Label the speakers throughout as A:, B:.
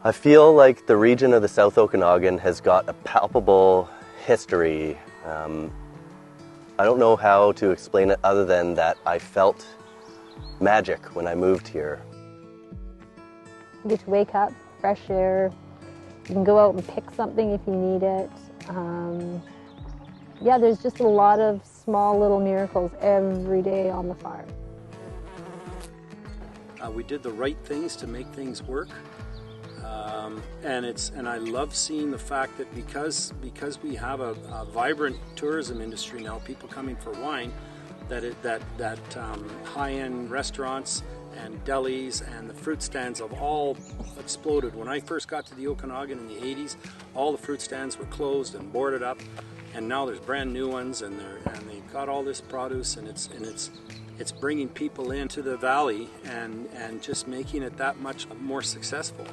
A: I feel like the region of the South Okanagan has got a palpable history. I don't know how to explain it other than that I felt magic when I moved here.
B: You get to wake up, fresh air. You can go out and pick something if you need it. Yeah, there's just a lot of small little miracles every day on the farm.
C: We did the right things to make things work. And I love seeing the fact that because we have a vibrant tourism industry now, people coming for wine, that high-end restaurants and delis and the fruit stands have all exploded. When I first got to the Okanagan in the 80s, all the fruit stands were closed and boarded up, and now there's brand new ones, and they've got all this produce, and it's bringing people into the valley and just making it that much more successful.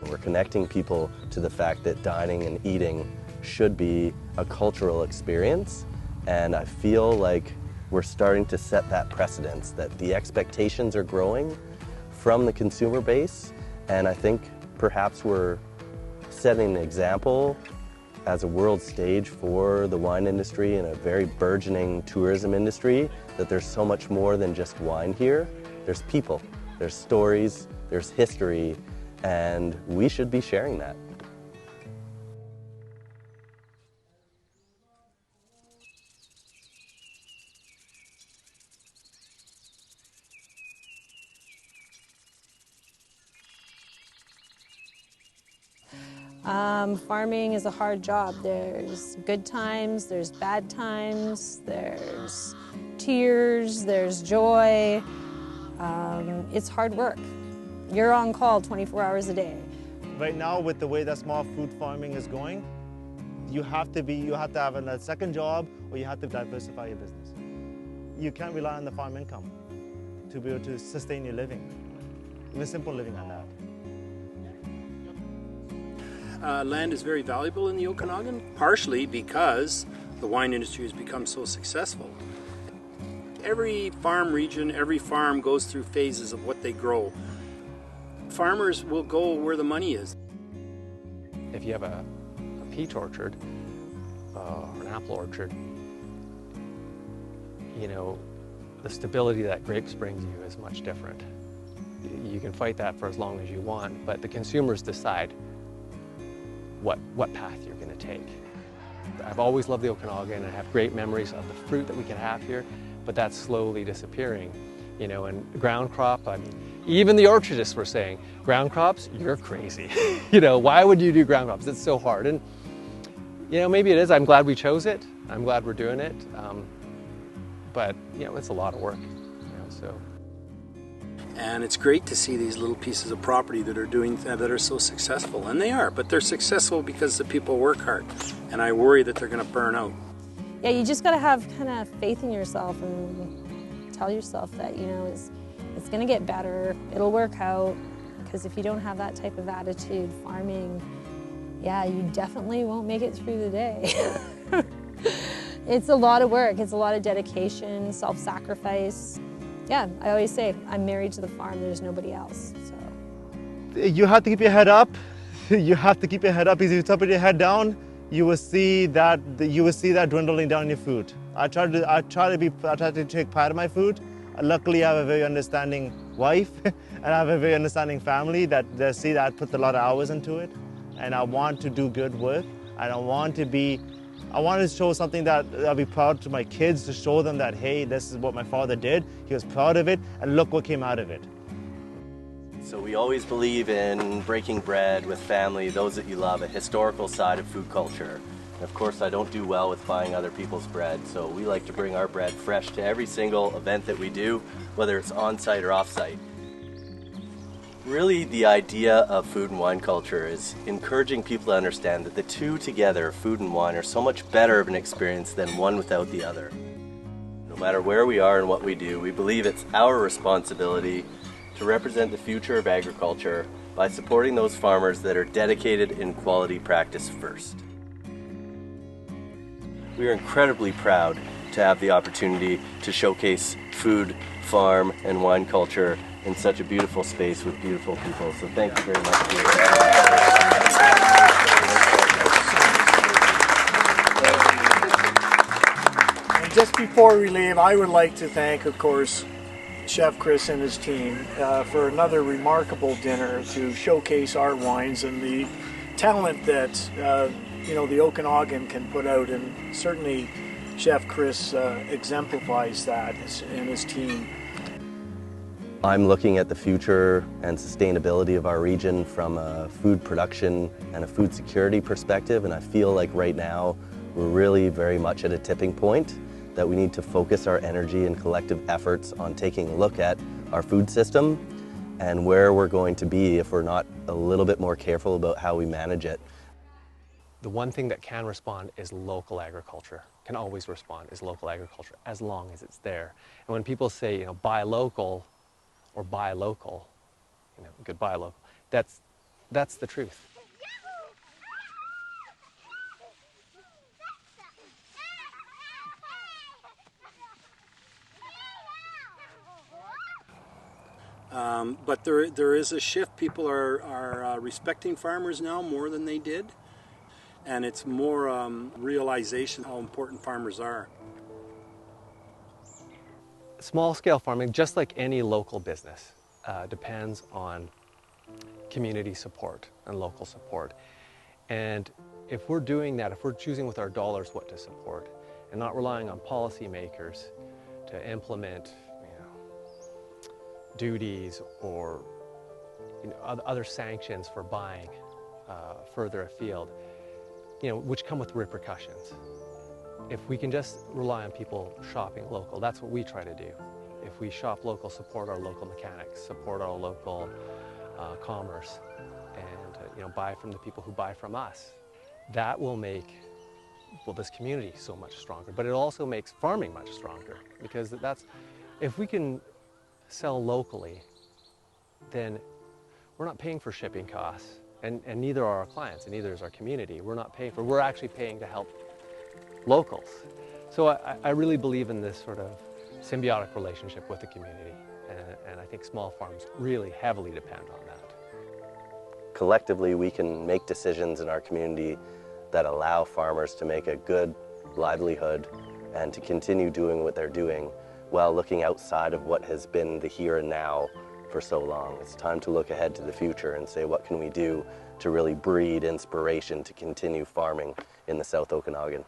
A: We're connecting people to the fact that dining and eating should be a cultural experience, and I feel like we're starting to set that precedence, that the expectations are growing from the consumer base, and I think perhaps we're setting an example as a world stage for the wine industry and a very burgeoning tourism industry, that there's so much more than just wine here. There's people, there's stories, there's history, and we should be sharing that.
B: Farming is a hard job. There's good times, there's bad times, there's tears, there's joy. It's hard work. You're on call 24 hours a day.
D: Right now, with the way that small food farming is going, you have to have a second job, or you have to diversify your business. You can't rely on the farm income to be able to sustain your living, even simple living on that.
C: Land is very valuable in the Okanagan, partially because the wine industry has become so successful. Every farm region, every farm goes through phases of what they grow. Farmers will go where the money is.
E: If you have a peach orchard or an apple orchard, you know, the stability that grapes brings you is much different. You can fight that for as long as you want, but the consumers decide what path you're going to take. I've always loved the Okanagan and I have great memories of the fruit that we can have here, but that's slowly disappearing. You know, and ground crop, I mean, even the orchardists were saying, ground crops, you're crazy. You know, why would you do ground crops? It's so hard. And, you know, maybe it is. I'm glad we chose it. I'm glad we're doing it. But, you know, it's a lot of work, you know, so.
C: And it's great to see these little pieces of property that are so successful, and they are, but they're successful because the people work hard, and I worry that they're going to burn out.
B: Yeah, you just got to have kind of faith in yourself and tell yourself that, you know, it's going to get better, it'll work out, because if you don't have that type of attitude, farming, yeah, you definitely won't make it through the day. It's a lot of work, it's a lot of dedication, self-sacrifice. Yeah, I always say, I'm married to the farm, there's nobody else, so.
D: You have to keep your head up. You have to keep your head up, because if you put your head down, you will see that dwindling down your food. I try to take pride in my food. Luckily, I have a very understanding wife, and I have a very understanding family that they see that I put a lot of hours into it, and I want to do good work, and I want to show something that I'll be proud to my kids, to show them that, hey, this is what my father did. He was proud of it, and look what came out of it.
A: So we always believe in breaking bread with family, those that you love, a historical side of food culture. And of course, I don't do well with buying other people's bread, so we like to bring our bread fresh to every single event that we do, whether it's on-site or off-site. Really, the idea of food and wine culture is encouraging people to understand that the two together, food and wine, are so much better of an experience than one without the other. No matter where we are and what we do, we believe it's our responsibility to represent the future of agriculture by supporting those farmers that are dedicated in quality practice first. We are incredibly proud to have the opportunity to showcase food, farm, and wine culture in such a beautiful space with beautiful people. So thank you very much for your time.
F: Just before we leave, I would like to thank, of course, Chef Chris and his team for another remarkable dinner to showcase our wines and the talent that the Okanagan can put out, and certainly Chef Chris exemplifies that and his team.
A: I'm looking at the future and sustainability of our region from a food production and a food security perspective, and I feel like right now we're really very much at a tipping point that we need to focus our energy and collective efforts on taking a look at our food system and where we're going to be if we're not a little bit more careful about how we manage it.
E: The one thing that can respond is local agriculture, can always respond is local agriculture, as long as it's there. And when people say, buy local or buy local, goodbye local, that's the truth.
C: But there is a shift. People are respecting farmers now more than they did. And it's more realization how important farmers are.
E: Small-scale farming, just like any local business, depends on community support and local support. And if we're doing that, if we're choosing with our dollars what to support and not relying on policymakers to implement duties or other sanctions for buying further afield, which come with repercussions. If we can just rely on people shopping local, that's what we try to do. If we shop local, support our local mechanics, support our local commerce, and buy from the people who buy from us, that will make this community so much stronger. But it also makes farming much stronger, because if we can sell locally, then we're not paying for shipping costs, and neither are our clients, and neither is our community. We're actually paying to help locals. So I really believe in this sort of symbiotic relationship with the community, and I think small farms really heavily depend on that.
A: Collectively, we can make decisions in our community that allow farmers to make a good livelihood and to continue doing what they're doing while looking outside of what has been the here and now for so long. It's time to look ahead to the future and say, what can we do to really breed inspiration to continue farming in the South Okanagan?